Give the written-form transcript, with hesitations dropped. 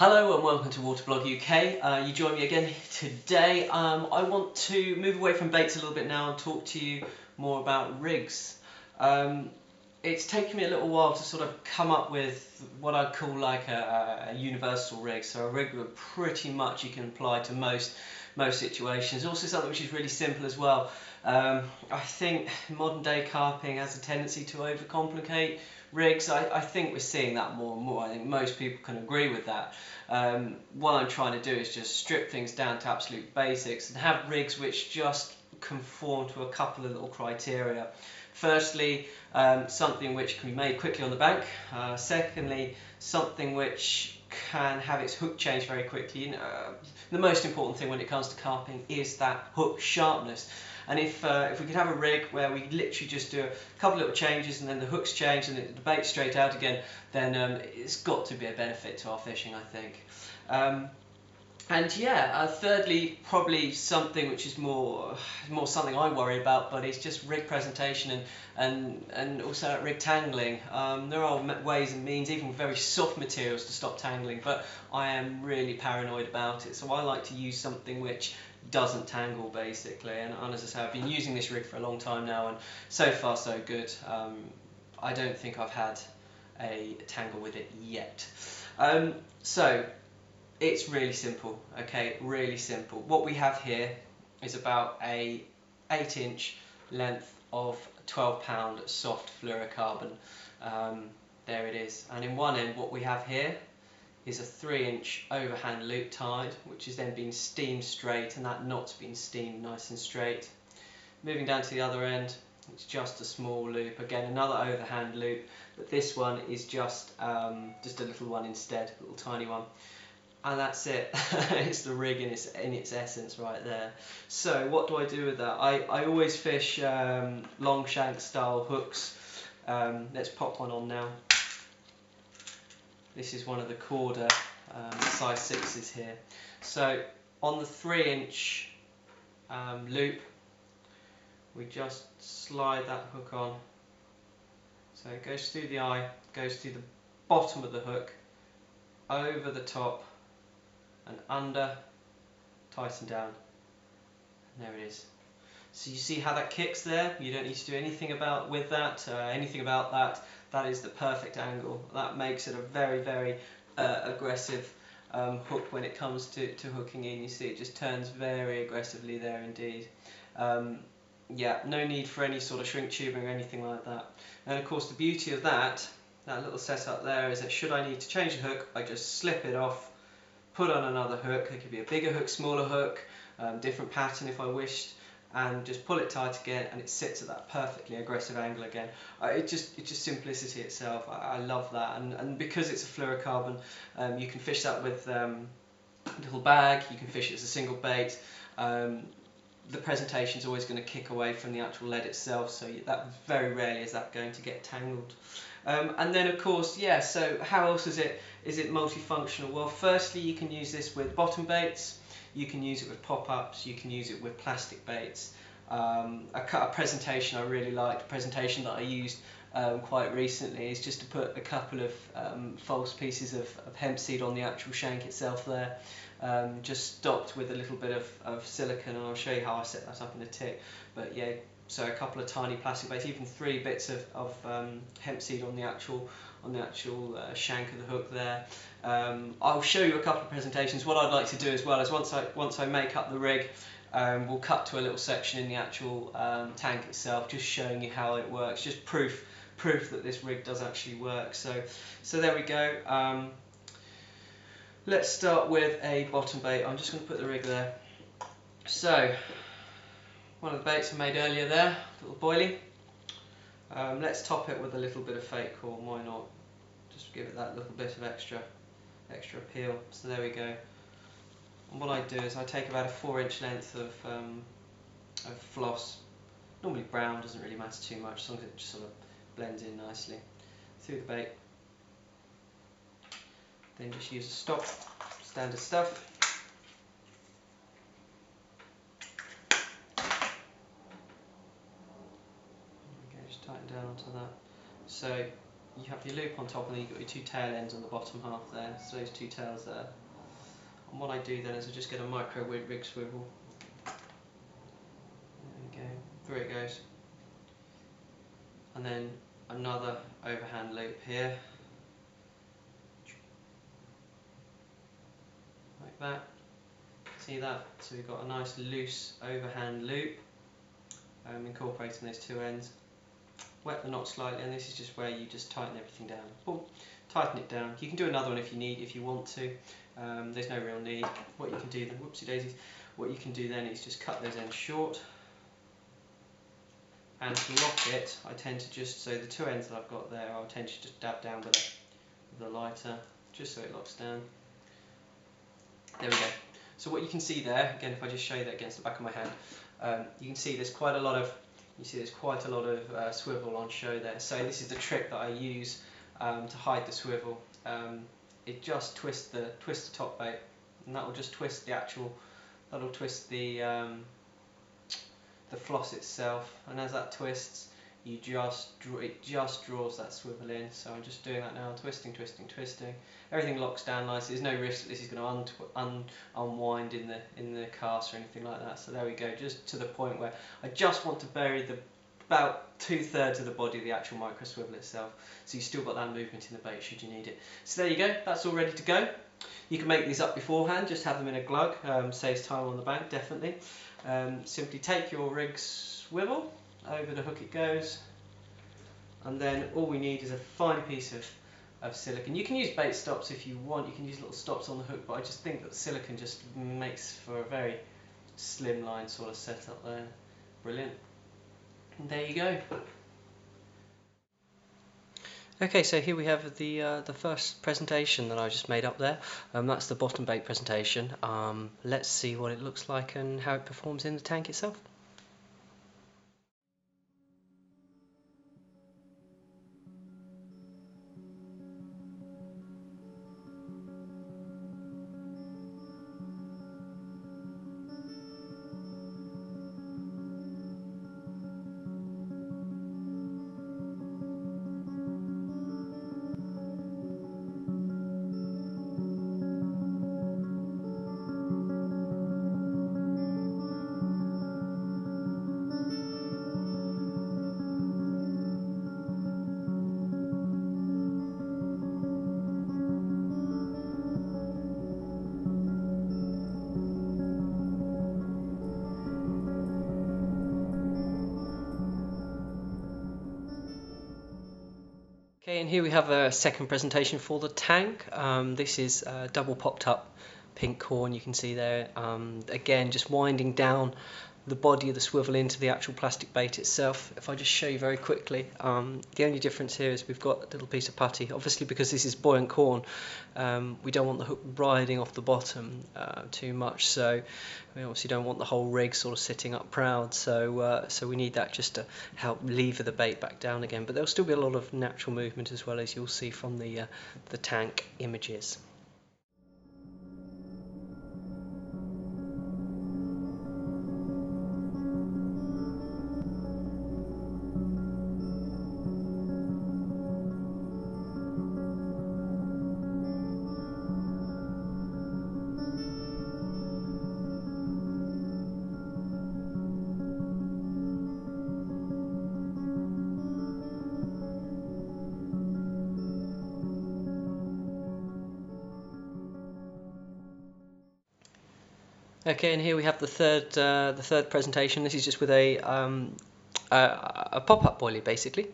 Hello and welcome to Waterblog UK. You join me again today. I want to move away from baits a little bit now and talk to you more about rigs. It's taken me a little while to sort of come up with what I'd call like a universal rig. So a rig that pretty much you can apply to most situations. Also something which is really simple as well. I think modern day carping has a tendency to overcomplicate rigs. I think we're seeing that more and more. I think most people can agree with that. What I'm trying to do is just strip things down to absolute basics and have rigs which just conform to a couple of little criteria. Firstly, something which can be made quickly on the bank. Secondly, something which can have its hook changed very quickly. The most important thing when it comes to carping is that hook sharpness. And if we could have a rig where we literally just do a couple little changes and then the hook's change and the bait's straight out again, then it's got to be a benefit to our fishing, I think. And yeah, thirdly, probably something which is more something I worry about, but it's just rig presentation and also rig tangling. There are ways and means, even with very soft materials, to stop tangling, but I am really paranoid about it. So I like to use something which doesn't tangle, basically. And as I say, I've been using this rig for a long time now, and so far so good. I don't think I've had a tangle with it yet. So it's really simple, okay, really simple. What we have here is about a 8-inch length of 12-pound soft fluorocarbon. There it is. And in one end, what we have here is a 3-inch overhand loop tied, which is then being steamed straight, and that knot's been steamed nice and straight. Moving down to the other end, it's just a small loop, again another overhand loop, but this one is just a little one instead, a little tiny one. And that's it. It's the rig in its essence right there. So what do I do with that? I always fish long shank style hooks. Let's pop one on now. This is one of the Corda size 6s here. So on the 3-inch loop, we just slide that hook on. So it goes through the eye, goes through the bottom of the hook, over the top, and under, tighten down, and there it is. So you see how that kicks there? You don't need to do anything about that. That is the perfect angle. That makes it a very, very aggressive hook when it comes to hooking in. You see it just turns very aggressively there indeed. Yeah, no need for any sort of shrink tubing or anything like that. And of course the beauty of that little setup there is that should I need to change the hook, I just slip it off, put on another hook. It could be a bigger hook, smaller hook, different pattern if I wished, and just pull it tight again, and it sits at that perfectly aggressive angle again. It's just simplicity itself. I love that, and because it's a fluorocarbon, you can fish that with a little bag. You can fish it as a single bait. The presentation is always going to kick away from the actual lead itself, so that very rarely is that going to get tangled. And then of course, yeah, so how else is it multifunctional? Well, firstly, you can use this with bottom baits, you can use it with pop-ups, you can use it with plastic baits. A presentation I really liked, a presentation that I used quite recently, is just to put a couple of false pieces of hemp seed on the actual shank itself there, just stopped with a little bit of silicone, and I'll show you how I set that up in a tick. But yeah, so a couple of tiny plastic baits, even 3 bits of hemp seed on the actual shank of the hook there. I'll show you a couple of presentations. What I'd like to do as well is once I make up the rig, we'll cut to a little section in the actual tank itself, just showing you how it works, just proof that this rig does actually work. So there we go. Let's start with a bottom bait. I'm just going to put the rig there. So one of the baits I made earlier there, little Boilie. Let's top it with a little bit of fake corn, why not? Just give it that little bit of extra appeal. So there we go. And what I do is I take about a 4-inch length of floss, normally brown, doesn't really matter too much, as long as it just sort of blends in nicely through the bait. Then just use a stop, standard stuff. Okay, just tighten down onto that. So you have your loop on top, and then you've got your two tail ends on the bottom half there, so those two tails there. And what I do then is I just get a micro rig swivel. There we go, through it goes. And then another overhand loop here, like that. See that? So we've got a nice loose overhand loop, incorporating those two ends. Wet the knot slightly, and this is just where you just tighten everything down. Boom, tighten it down. You can do another one if you want to. There's no real need. What you can do then, whoopsie daisies. What you can do then is just cut those ends short. And to lock it, I tend to just, so the two ends that I've got there, I'll tend to just dab down with the lighter, just so it locks down. There we go. So what you can see there, again, if I just show you that against the back of my hand, you can see there's quite a lot of swivel on show there. So this is the trick that I use to hide the swivel. It just twists the top bait, and that will just twist the actual, that'll twist the floss itself, and as that twists, it just draws that swivel in. So I'm just doing that now, twisting. Everything locks down nicely. There's no risk that this is going to unwind in the cast or anything like that. So there we go, just to the point where I just want to bury about 2/3 of the body of the actual micro swivel itself. So you've still got that movement in the bait should you need it. So there you go, that's all ready to go. You can make these up beforehand, just have them in a glug, saves time on the bank, definitely. Simply take your rig swivel, over the hook it goes, and then all we need is a fine piece of silicone. You can use bait stops if you want, you can use little stops on the hook, but I just think that silicone just makes for a very slimline sort of setup there. Brilliant. And there you go. Okay, so here we have the first presentation that I just made up there. That's the bottom bait presentation. Let's see what it looks like and how it performs in the tank itself. Okay, and here we have a second presentation for the tank. This is double popped up pink corn, you can see there. Again, just winding down the body of the swivel into the actual plastic bait itself. If I just show you very quickly, the only difference here is we've got a little piece of putty. Obviously, because this is buoyant corn, we don't want the hook riding off the bottom too much, so we obviously don't want the whole rig sort of sitting up proud, so we need that just to help lever the bait back down again. But there'll still be a lot of natural movement, as well as you'll see from the tank images. Okay, and here we have the third presentation. This is just with a pop-up boilie, basically.